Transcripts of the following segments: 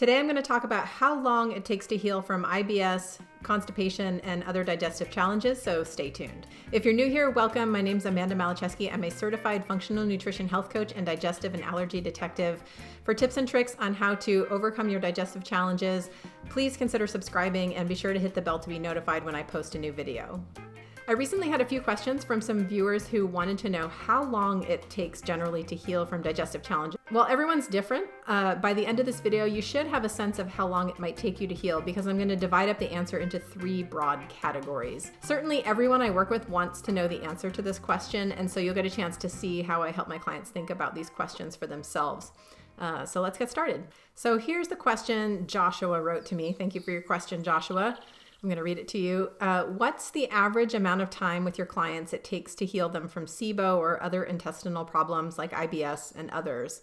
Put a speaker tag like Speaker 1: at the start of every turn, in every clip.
Speaker 1: Today I'm going to talk about how long it takes to heal from IBS, constipation, and other digestive challenges, so stay tuned. If you're new here, welcome. My name is Amanda Malacheski. I'm a certified functional nutrition health coach and digestive and allergy detective. For tips and tricks on how to overcome your digestive challenges, please consider subscribing and be sure to hit the bell to be notified when I post a new video. I recently had a few questions from some viewers who wanted to know how long it takes generally to heal from digestive challenges. Well, everyone's different. By the end of this video, you should have a sense of how long it might take you to heal because I'm going to divide up the answer into three broad categories. Certainly, everyone I work with wants to know the answer to this question, and so you'll get a chance to see how I help my clients think about these questions for themselves. So let's get started. So here's the question Joshua wrote to me. Thank you for your question, Joshua. I'm going to read it to you. What's the average amount of time with your clients it takes to heal them from SIBO or other intestinal problems like IBS and others?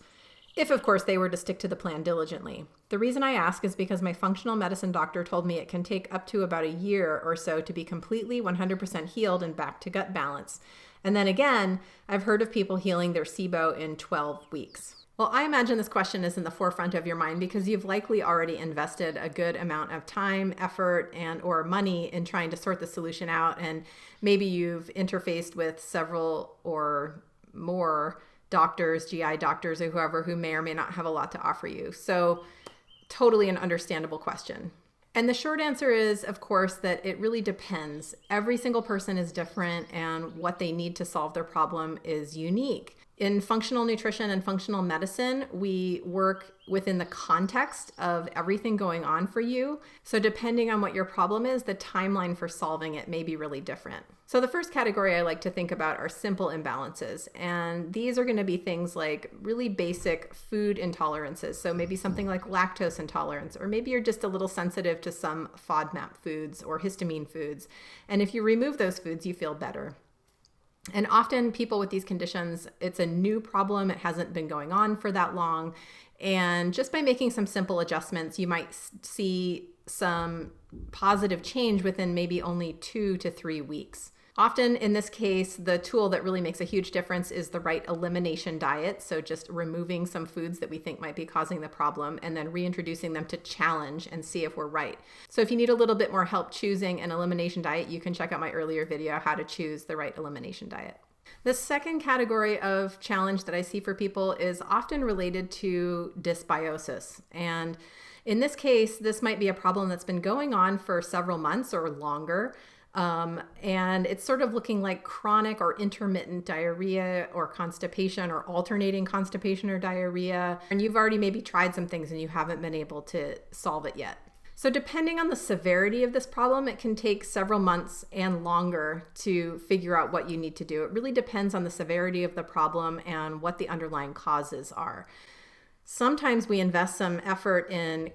Speaker 1: If, of course, they were to stick to the plan diligently. The reason I ask is because my functional medicine doctor told me it can take up to about a year or so to be completely 100% healed and back to gut balance. And then again, I've heard of people healing their SIBO in 12 weeks. Well, I imagine this question is in the forefront of your mind because you've likely already invested a good amount of time, effort, and or money in trying to sort the solution out. And maybe you've interfaced with several or more doctors, GI doctors, or whoever who may or may not have a lot to offer you. So totally an understandable question. And the short answer is, of course, that it really depends. Every single person is different and what they need to solve their problem is unique. In functional nutrition and functional medicine, we work within the context of everything going on for you. So depending on what your problem is, the timeline for solving it may be really different. So the first category I like to think about are simple imbalances. And these are going to be things like really basic food intolerances. So maybe something like lactose intolerance, or maybe you're just a little sensitive to some FODMAP foods or histamine foods. And if you remove those foods, you feel better. And often people with these conditions, it's a new problem. It hasn't been going on for that long. And just by making some simple adjustments, you might see some positive change within maybe only 2 to 3 weeks. Often in this case, the tool that really makes a huge difference is the right elimination diet. So just removing some foods that we think might be causing the problem and then reintroducing them to challenge and see if we're right. So if you need a little bit more help choosing an elimination diet, you can check out my earlier video, how to choose the right elimination diet. The second category of challenge that I see for people is often related to dysbiosis. And in this case, this might be a problem that's been going on for several months or longer. And it's sort of looking like chronic or intermittent diarrhea or constipation or alternating constipation or diarrhea. And you've already maybe tried some things and you haven't been able to solve it yet. So depending on the severity of this problem, it can take several months and longer to figure out what you need to do. It really depends on the severity of the problem and what the underlying causes are. Sometimes we invest some effort in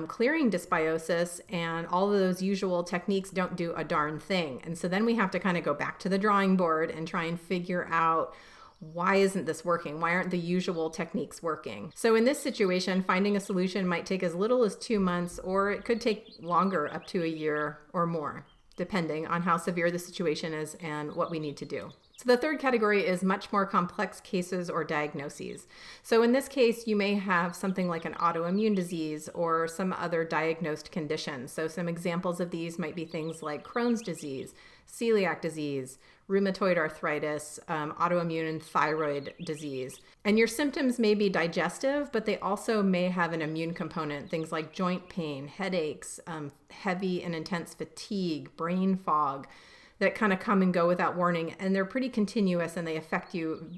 Speaker 1: clearing dysbiosis, and all of those usual techniques don't do a darn thing. And so then we have to kind of go back to the drawing board and try and figure out, why isn't this working? Why aren't the usual techniques working? So in this situation, finding a solution might take as little as 2 months, or it could take longer, up to a year or more, depending on how severe the situation is and what we need to do. So the third category is much more complex cases or diagnoses. So in this case, you may have something like an autoimmune disease or some other diagnosed condition. So some examples of these might be things like Crohn's disease, celiac disease, rheumatoid arthritis, autoimmune and thyroid disease. And your symptoms may be digestive, but they also may have an immune component, things like joint pain, headaches, heavy and intense fatigue, brain fog, that kind of come and go without warning, and they're pretty continuous and they affect you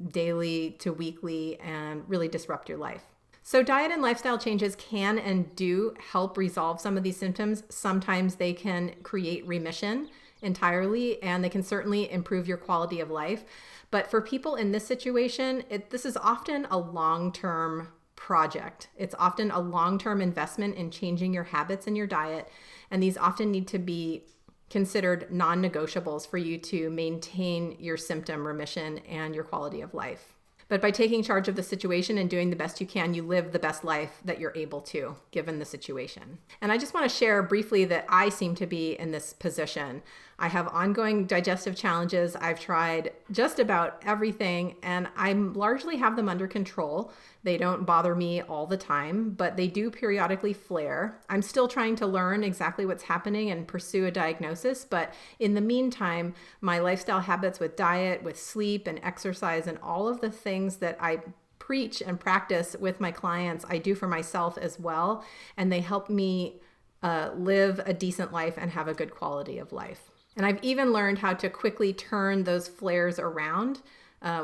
Speaker 1: daily to weekly and really disrupt your life. So diet and lifestyle changes can and do help resolve some of these symptoms. Sometimes they can create remission entirely, and they can certainly improve your quality of life. But for people in this situation, this is often a long-term project. It's often a long-term investment in changing your habits and your diet, and these often need to be considered non-negotiables for you to maintain your symptom remission and your quality of life. But by taking charge of the situation and doing the best you can, you live the best life that you're able to, given the situation. And I just want to share briefly that I seem to be in this position. I have ongoing digestive challenges. I've tried just about everything, and I largely have them under control. They don't bother me all the time, but they do periodically flare. I'm still trying to learn exactly what's happening and pursue a diagnosis, but in the meantime, my lifestyle habits with diet, with sleep and exercise, and all of the things that I preach and practice with my clients, I do for myself as well, and they help me live a decent life and have a good quality of life. And I've even learned how to quickly turn those flares around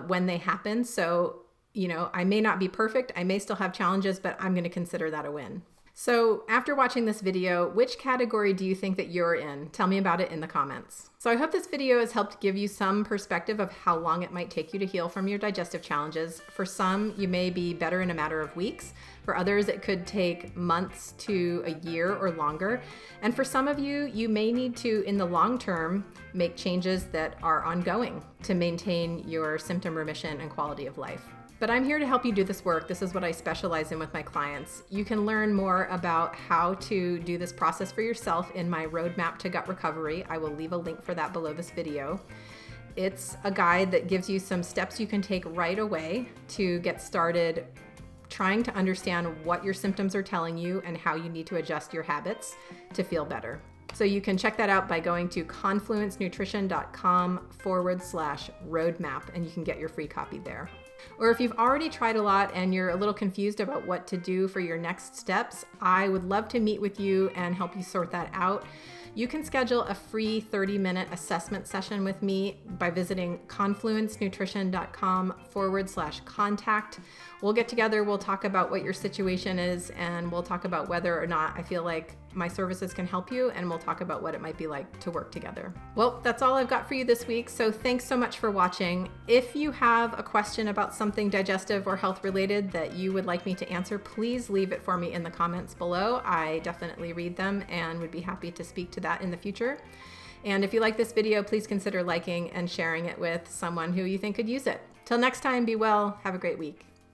Speaker 1: when they happen. So, I may not be perfect. I may still have challenges, but I'm going to consider that a win. So after watching this video, which category do you think that you're in? Tell me about it in the comments. So I hope this video has helped give you some perspective of how long it might take you to heal from your digestive challenges. For some, you may be better in a matter of weeks. For others, it could take months to a year or longer. And for some of you, you may need to, in the long term, make changes that are ongoing to maintain your symptom remission and quality of life. But I'm here to help you do this work. This is what I specialize in with my clients. You can learn more about how to do this process for yourself in my roadmap to gut recovery. I will leave a link for that below this video. It's a guide that gives you some steps you can take right away to get started trying to understand what your symptoms are telling you and how you need to adjust your habits to feel better. So you can check that out by going to confluencenutrition.com/roadmap, and you can get your free copy there. Or if you've already tried a lot and you're a little confused about what to do for your next steps, I would love to meet with you and help you sort that out. You can schedule a free 30-minute assessment session with me by visiting confluencenutrition.com/contact. We'll get together, we'll talk about what your situation is, and we'll talk about whether or not I feel like my services can help you, and we'll talk about what it might be like to work together. Well, that's all I've got for you this week, so thanks so much for watching. If you have a question about something digestive or health related that you would like me to answer, please leave it for me in the comments below. I definitely read them and would be happy to speak to that in the future. And if you like this video, please consider liking and sharing it with someone who you think could use it. Till next time, be well, have a great week.